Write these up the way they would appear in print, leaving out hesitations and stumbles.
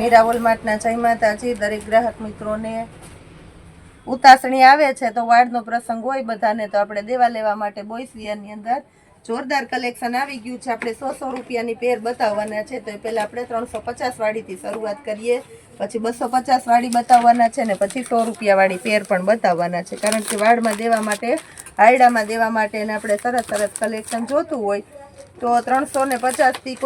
મીરા વોલમાર્ટના જય માતાજી. દરેક ગ્રાહક મિત્રોને ઉતાસણી આવે છે તો વાળનો પ્રસંગ હોય બધાને, તો આપણે દેવા લેવા માટે બોયસ વિયરની અંદર જોરદાર કલેક્શન આવી ગયું છે. આપણે 100 રૂપિયાની પેર બતાવવાના છે. તો એ પહેલાં આપણે 350 વાળીથી શરૂઆત કરીએ, પછી 250 વાળી બતાવવાના છે ને પછી 100 રૂપિયા વાળી પેર પણ બતાવવાના છે. કારણ કે વાળમાં દેવા માટે, આયડામાં દેવા માટે અને આપણે સરસ સરસ કલેક્શન જોતું હોય તો 350થી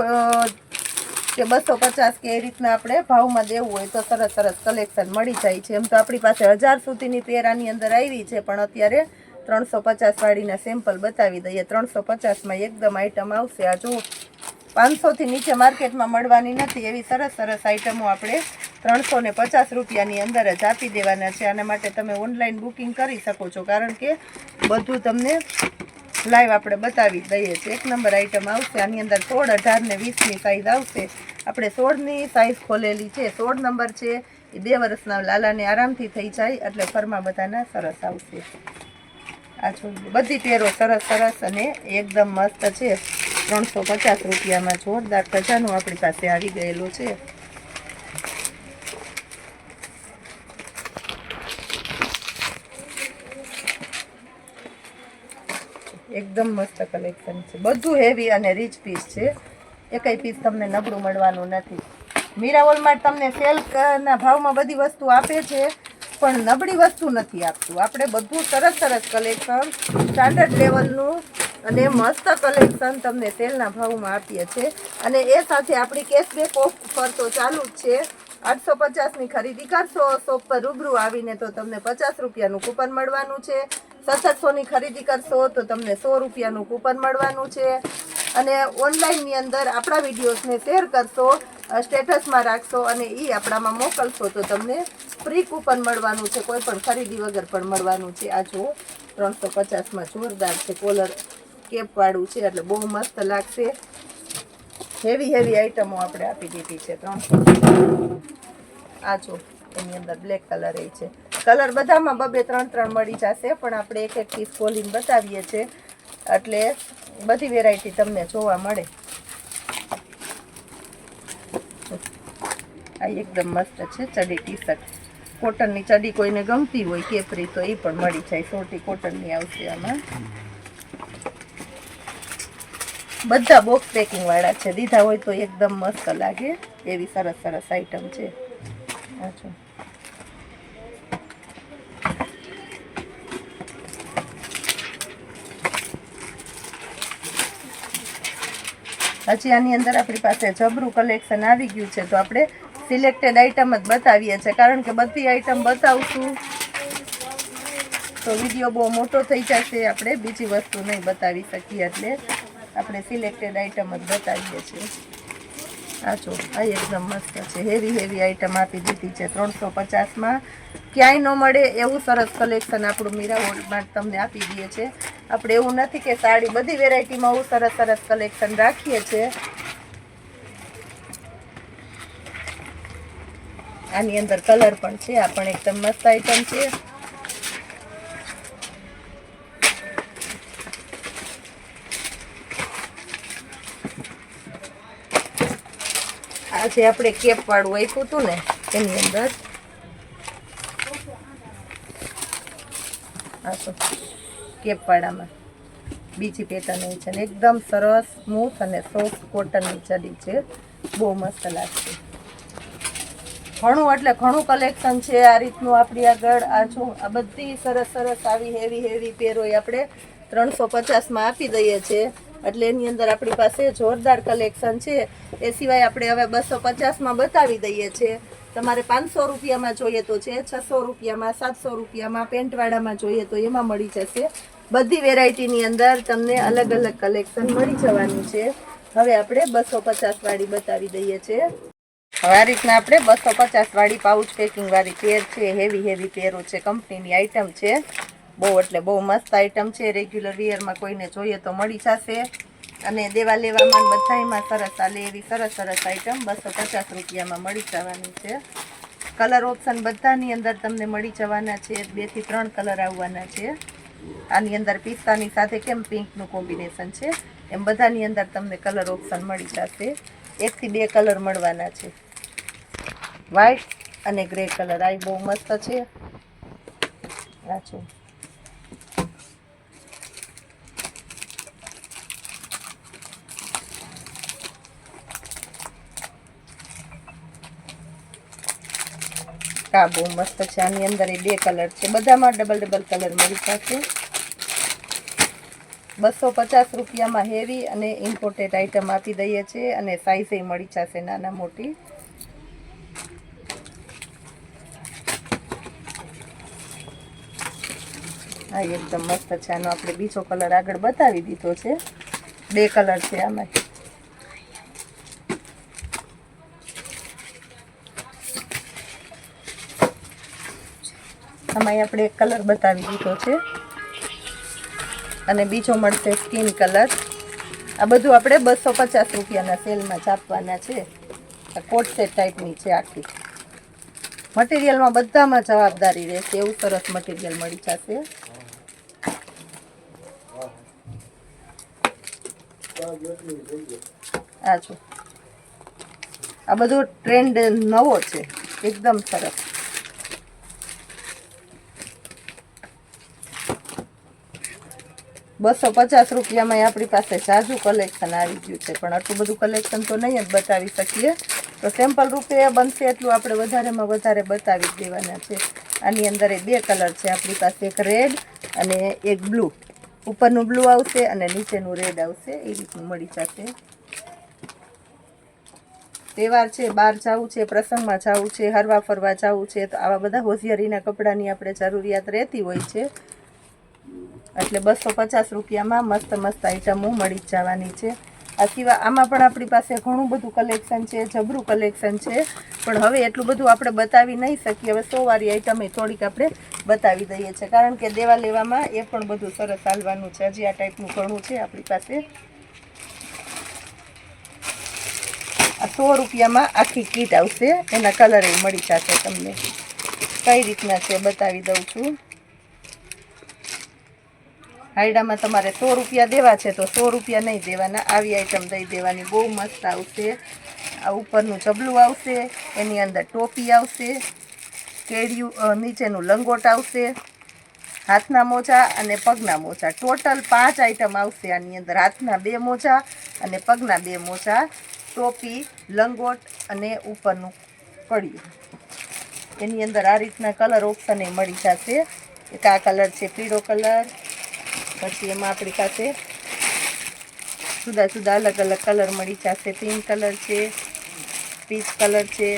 કે 250 કે એ રીતના આપણે ભાવમાં દેવું હોય તો સરસ સરસ કલેક્શન મળી જાય છે. એમ તો આપણી પાસે 1000 સુધીની પેર આની અંદર આવી છે, પણ અત્યારે 350 વાળીના સેમ્પલ બતાવી દઈએ. 350માં એકદમ આઈટમ આવશે. આ જો 500થી નીચે માર્કેટમાં મળવાની નથી એવી સરસ સરસ આઈટમો આપણે 350 રૂપિયાની અંદર જ આપી દેવાના છે. આના માટે તમે ઓનલાઈન બુકિંગ કરી શકો છો, કારણ કે બધું તમને લાઈવ આપણે બતાવી દઈએ છીએ. એક નંબર આઈટમ આવશે. આની અંદર 16, 18 ને 20ની સાઈઝ આવશે. આપણે 16ની સાઈઝ ખોલેલી છે. 16 નંબર છે એ 2 વર્ષના લાલાને આરામથી થઈ જાય, એટલે ફરમાં બધાના સરસ આવશે. આ જોઈએ, બધી પેરો સરસ સરસ અને એકદમ મસ્ત છે. 350 રૂપિયામાં જોરદાર ખજાનો આપણી પાસે આવી ગયેલો છે. એકદમ મસ્ત કલેક્શન છે. બધું હેવી અને રીચ પીસ છે. એકય પીસ તમને નબળું મળવાનું નથી. મીરા વોલમાર્ટ તમને સેલના ભાવમાં બધી વસ્તુ આપે છે, પણ નબળી વસ્તુ નથી આપતું. આપણે બધું સરસ સરસ કલેક્શન, સ્ટાન્ડર્ડ લેવલનું અને મસ્ત કલેક્શન તમને સેલના ભાવમાં આપીએ છીએ. અને એ સાથે આપણી કેશબેક ઓફર તો ચાલુ જ છે. 850ની ખરીદી કરશો શોપ પર રૂબરૂ આવીને તો તમને 50 રૂપિયાનું કૂપન મળવાનું છે. 700ની ખરીદી કરશો તો તમને 100 રૂપિયાનું કૂપન મળવાનું છે. અને ઓનલાઈનની અંદર આપણા વિડીયોઝને શેર કરશો, સ્ટેટસમાં રાખશો અને એ આપણામાં મોકલશો તો તમને ફ્રી કૂપન મળવાનું છે. કોઈ પણ ખરીદી વગર પણ મળવાનું છે. આ જુઓ 350માં જોરદાર છે. કોલર કેપવાળું છે એટલે બહુ મસ્ત લાગશે. હેવી હેવી આઈટમો આપણે આપી દીધી છે. 300. આ જો એની અંદર બ્લેક કલર એ છે. કલર બધામાં 2-3 મળી જશે, પણ આપણે એક એક પીસ ખોલીને બતાવીએ છીએ એટલે બધી વેરાયટી તમને જોવા મળે. આ એકદમ મસ્ત છે ચડી ટી શર્ટ. કોટનની ચડી કોઈને ગમતી હોય કેપરી તો એ પણ મળી જાય. 100 કોટનની આવશે. આમાં બધા બોક્સ પેકિંગ વાળા છે. દીધા હોય તો એકદમ મસ્ત લાગે એવી સરસ સરસ આઈટમ છે. અચ્છા, હજી આની અંદર આપણી પાસે જબરું કલેક્શન આવી ગયું છે, તો આપણે સિલેક્ટેડ આઈટમ જ બતાવીએ છીએ. કારણ કે બધી આઈટમ બતાવશું તો વિડીયો બહુ મોટો થઈ જશે, આપણે બીજી વસ્તુ નહીં બતાવી શકીએ, એટલે આપણે સિલેક્ટેડ આઈટમ જ બતાવીએ છીએ. આ જો આ એકદમ મસ્ત છે. હેવી હેવી આઈટમ આપી દીધી છે. 350માં ક્યાંય ન મળે એવું સરસ કલેક્શન આપણું મીરા વોલમાર્ટ તમને આપી દઈએ છે. આપણે એવું નથી કે સાડી, બધી વેરાયટીમાં હું સરસ સરસ કલેક્શન રાખીએ છીએ. આની અંદર કલર પણ છે. આ પણ એકદમ મસ્ત આઈટમ છે. આ જે આપણે કેપ વાળું આપ્યું હતું ને એની અંદર આ તો કેપ વાળામાં બીજી પેટર્ન એ છે ને એકદમ સરસ સ્મૂથ અને સોફ્ટ કોટનની ચડી છે. બહુ મસ્ત લાગશે. ઘણું એટલે ઘણું કલેક્શન છે આ રીતનું આપણી આગળ. આ જો આ બધી સરસ સરસ આવી હેવી હેવી પેરો આપણે 350માં આપી દઈએ છીએ, એટલે એની અંદર આપણી પાસે જોરદાર કલેક્શન છે. એ સિવાય આપણે હવે 250માં બતાવી દઈએ છીએ. તમારે 500 રૂપિયામાં જોઈએ તો છે, 600 રૂપિયામાં, 700 રૂપિયામાં, પેન્ટવાળામાં જોઈએ તો એમાં મળી જશે. બધી વેરાયટીની અંદર તમને અલગ અલગ કલેક્શન મળી જવાનું છે. હવે આપણે 250 વાળી બતાવી દઈએ છીએ. હવે આ રીતના આપણે 250 વાળી પાઉચ પેકિંગ વાળી પેર છે. હેવી હેવી પેરો છે. કંપનીની આઈટમ છે. બહુ એટલે બહુ મસ્ત આઈટમ છે. રેગ્યુલર વિયરમાં કોઈને જોઈએ તો મળી જશે. અને દેવા લેવામાં બધામાં સરસ ચાલે એવી સરસ સરસ આઈટમ 250 રૂપિયામાં મળી જવાની છે. કલર ઓપ્શન બધાની અંદર તમને મળી જવાના છે. 2 થી 3 કલર આવવાના છે. આની અંદર પિસ્તાની સાથે કેમ પિંકનું કોમ્બિનેશન છે એમ બધાની અંદર તમને કલર ઓપ્શન મળી જશે. 1 થી 2 કલર મળવાના છે. વ્હાઈટ અને ગ્રે કલર આ બહુ મસ્ત છે. આ જો આ બહુ મસ્ત છે. આની અંદર એ 2 કલર છે. બધામાં ડબલ કલર મળી જશે. 250 રૂપિયામાં હેવી અને ઇમ્પોર્ટેડ આઈટમ આપી દઈએ છીએ અને સાઈઝ મળી જશે નાના મોટી. હા એકદમ મસ્ત છે. આનો આપણે બીજો કલર આગળ બતાવી દીધો છે. 2 કલર છે આમાં. આમાં આપણે એક કલર બતાવી દીધો છે અને બીજો મળશે સ્કિન કલર. આ બધું આપણે 250 રૂપિયાના સેલમાં છાપવાના છે. આ કોટ સેટ ટાઈપની છે આખી. મટીરિયલમાં બધામાં જવાબદારી રહેશે એવું સરસ મટીરિયલ મળી જશે. આ જો આ બધો ટ્રેન્ડ નવો છે એકદમ સરસ. ₹250 રૂપિયામાં આપણી પાસે જાજુ કલેક્શન આવી ગયું છે. પણ આટલું બધું કલેક્શન તો નહીં જ બતાવી શકીએ, તો સેમ્પલ રૂપે બનશે એટલું આપણે વધારેમાં વધારે બતાવી દેવાના છે. આની અંદર 2 કલર છે આપણી પાસે, એક રેડ અને એક બ્લુ. ઉપરનું બ્લુ આવશે અને નીચેનું રેડ આવશે. એ રીતનું મળી જશે. તહેવાર છે, બહાર જવું છે, પ્રસંગમાં જવું છે, હરવા ફરવા જવું છે, તો આવા બધા હોશિયારીના કપડાની આપણે જરૂરિયાત રહેતી હોય છે. એટલે 250 રૂપિયામાં મસ્ત મસ્ત આઈટમો મળી જવાની છે. આ સિવાય આમાં પણ આપણી પાસે ઘણું બધું કલેક્શન છે, જબરું કલેક્શન છે. પણ હવે એટલું બધું આપણે બતાવી નહીં શકીએ. હવે 100 વાળી આઈટમ થોડીક આપણે બતાવી દઈએ છીએ, કારણ કે દેવા લેવામાં એ પણ બધું સરસ હાલવાનું છે. હજી આ ટાઈપનું ઘણું છે આપણી પાસે. આ 100 રૂપિયામાં આખી કીટ આવશે. એના કલર એ મળી જશે તમને. કઈ રીતના છે બતાવી દઉં છું. હાયડામાં તમારે 100 રૂપિયા દેવા છે તો 100 રૂપિયા નહીં દેવાના, આવી આઈટમ દઈ દેવાની. બહુ મસ્ત આવશે. આ ઉપરનું ચબલું આવશે, એની અંદર ટોપી આવશે, કેડિયું નીચેનું લંગોટ આવશે, હાથના મોજા અને પગના મોજા. ટોટલ 5 આઈટમ આવશે આની અંદર. હાથના 2 મોજા અને પગના 2 મોજા, ટોપી, લંગોટ અને ઉપરનું કડિયું. એની અંદર આ રીતના કલર ઓપ્શન એ મળી જશે. એક આ કલર છે પીળો કલર. પછી એમાં આપણી પાસે જુદા જુદા અલગ અલગ કલર મળી જશે. પિંક કલર છે, પીચ કલર છે,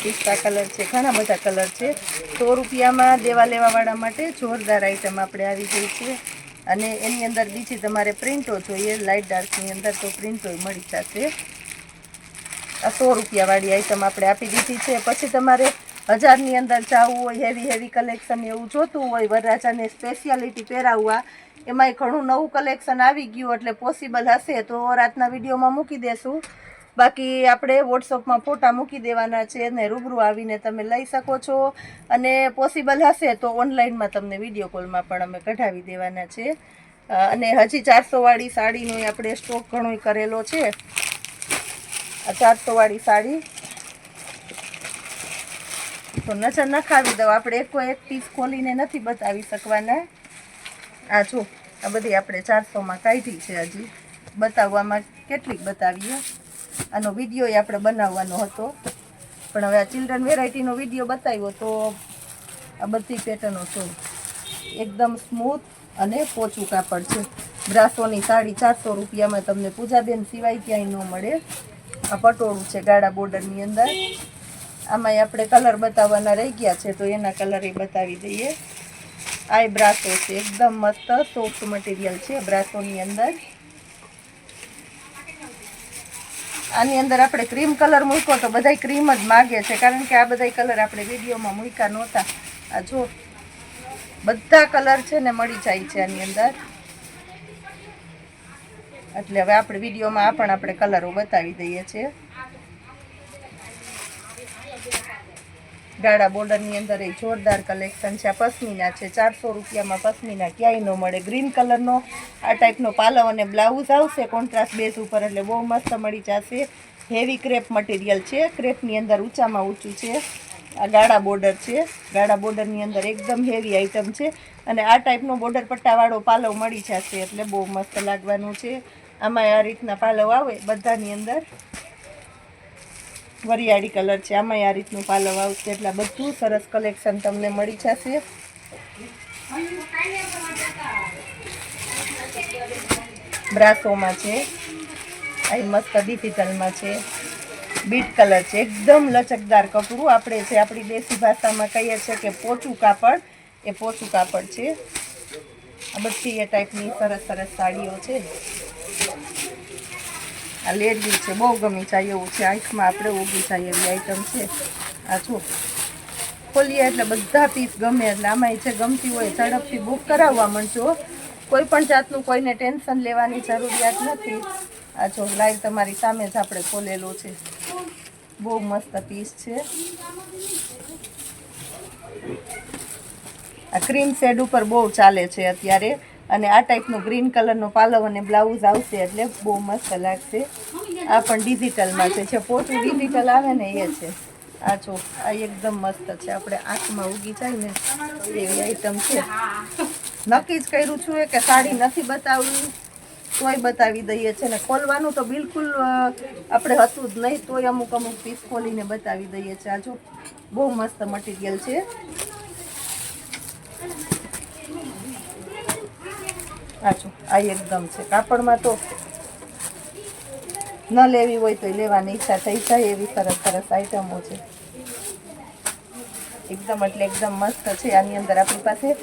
પિસ્તા કલર છે, ઘણા બધા કલર છે. 100 રૂપિયામાં દેવા લેવાવાળા માટે જોરદાર આઈટમ આપણે આવી ગઈ છે. અને એની અંદર બીજી તમારે પ્રિન્ટો જોઈએ લાઇટ ડાર્કની અંદર, તો પ્રિન્ટો મળી જશે. આ 100 રૂપિયાવાળી આઈટમ આપણે આપી દીધી છે. પછી તમારે 1000ની અંદર જવું હોય, હેવી કલેક્શન એવું જોતું હોય, વરરાજાને સ્પેશિયાલિટી પહેરાવવા, એમાંય ઘણું નવું કલેક્શન આવી ગયું. એટલે પોસિબલ હશે તો રાતના વિડીયોમાં મૂકી દેશું. બાકી આપણે વોટ્સઅપમાં ફોટા મૂકી દેવાના છે ને રૂબરૂ આવીને તમે લઈ શકો છો. અને પોસિબલ હશે તો ઓનલાઈનમાં તમને વિડીયો કોલમાં પણ અમે કઢાવી દેવાના છે. અને હજી 400 વાળી સાડીનો આપણે સ્ટોક ઘણો કરેલો છે. આ 400 વાળી સાડી તો નજર નખાવી દઉં. આપણે એક પીસ ખોલીને નથી બતાવી શકવાના. આ જો આ બધી આપણે 400માં કાઢી છે. હજી બતાવવામાં કેટલીક બતાવીએ. આનો વિડીયો આપણે બનાવવાનો હતો, પણ હવે આ ચિલ્ડ્રન વેરાયટીનો વિડીયો બતાવ્યો તો આ બધી પેટર્નો છે. એકદમ સ્મૂથ અને પોચું કાપડ છે. બ્રાસોની સાડી 400 રૂપિયામાં તમને પૂજાબેન સિવાય ક્યાંય ન મળે. આ પટોળું છે ગાળા બોર્ડરની અંદર. આમાં આપણે કલર બતાવવાના રહી ગયા છે તો એના કલર એ બતાવી દઈએ. આ બ્રાસો છે, એકદમ મસ્ત સોફ્ટ મટીરિયલ છે બ્રાસોની અંદર. આની અંદર આપણે ક્રીમ કલર મૂક્યો તો બધાય ક્રીમ જ માગે છે, કારણ કે આ બધા કલર આપણે વિડીયોમાં મૂક્યા નહોતા. આ જો બધા કલર છે ને મળી જાય છે આની અંદર. એટલે હવે આપણે વિડીયોમાં આ પણ આપણે કલરો બતાવી દઈએ છીએ. ગાળા બોર્ડરની અંદર એ જોરદાર કલેક્શન છે. આ પશ્મિના છે. 400 રૂપિયામાં પશ્મિના ક્યાંય ન મળે. ગ્રીન કલરનો આ ટાઈપનો પાલવ અને બ્લાઉઝ આવશે કોન્ટ્રાસ્ટ બેઝ ઉપર, એટલે બહુ મસ્ત મળી જશે. હેવી ક્રેપ મટીરિયલ છે. ક્રેપની અંદર ઊંચામાં ઊંચું છે. આ ગાળા બોર્ડર છે. ગાળા બોર્ડરની અંદર એકદમ હેવી આઈટમ છે અને આ ટાઈપનો બોર્ડર પટ્ટાવાળો પાલવ મળી જશે એટલે બહુ મસ્ત લાગવાનું છે. આમાં આ રીતના પાલવ આવે બધાની અંદર વરિયાળી કલર છે. આમાં આ રીતનું પાલવ આવશે એટલે બધું સરસ કલેક્શન તમને મળી જશે. બ્રાસોમાં છે. આ મસ્ત ડિજિટલમાં છે. બીટ કલર છે. એકદમ લચકદાર કપડું. આપણે જે આપણી દેશી ભાષામાં કહીએ છીએ કે પોચું કાપડ, એ પોચું કાપડ છે. આ બધી એ ટાઈપની સરસ સરસ સાડીઓ છે. આ લેડવી છે, બહુ ગમી જાય એવું છે. આંખમાં આપણે ઉગી જાય એવી આઈટમ છે. આ જો ખોલીએ એટલે બધા પીસ ગમે એટલે આમાં જે ગમતી હોય ઝડપથી બુક કરાવવા માંડજો. કોઈ પણ જાતનું કોઈને ટેન્શન લેવાની જરૂરિયાત નથી. આ જો લાઈવ તમારી સામે જ આપણે ખોલેલો છે. બહુ મસ્ત પીસ છે. આ ક્રીમ શેડ ઉપર બહુ ચાલે છે અત્યારે અને આ ટાઈપનો ગ્રીન કલરનો પાલવ અને બ્લાઉઝ આવશે એટલે બહુ મસ્ત લાગશે. આ પણ ડિજિટલમાં છે. જે પોતું ડિજિટલ આવે ને એ છે. આ જો આ એકદમ મસ્ત છે. આપણે આંખમાં ઉગી જાય ને એવી આઈટમ છે. નક્કી જ કર્યું છું કે સાડી નથી બતાવવી તોય બતાવી દઈએ છે ને ખોલવાનું તો બિલકુલ આપણે હતું જ નહીં તોય અમુક પીસ ખોલીને બતાવી દઈએ છે. આ જો બહુ મસ્ત મટીરિયલ છે. આ જો આ એકદમ છે. કાપડમાં તો ન લેવી હોય તો લેવાની ઈચ્છા થઈ જાય એવી સરસ સરસ આઈટમો છે. એકદમ એટલે એકદમ મસ્ત છે. આની અંદર આપણી પાસે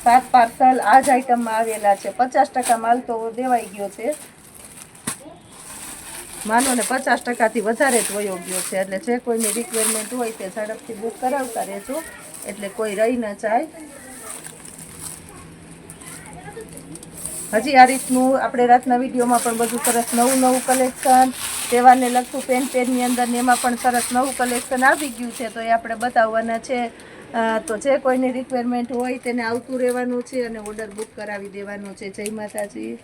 7 પાર્સલ આ જ આઈટમમાં આવેલા છે. 50% માલ તો દેવાઈ ગયો છે. માનો ને 50%થી વધારે જ વયો ગયો છે. એટલે જે કોઈની રિક્વાયરમેન્ટ હોય તે ઝડપથી બુક કરાવતા રહેજો એટલે કોઈ રહી ન જાય. હજી આ રીતનું આપણે રાતના વિડીયોમાં પણ બધું સરસ નવું કલેક્શન, તહેવારને લગતું પેનની અંદર ને એમાં પણ સરસ નવું કલેક્શન આવી ગયું છે તો એ આપણે બતાવવાના છે. તો જે કોઈની રિક્વાયરમેન્ટ હોય તેને આવતું રહેવાનું છે અને ઓર્ડર બુક કરાવી દેવાનો છે. જય માતાજી.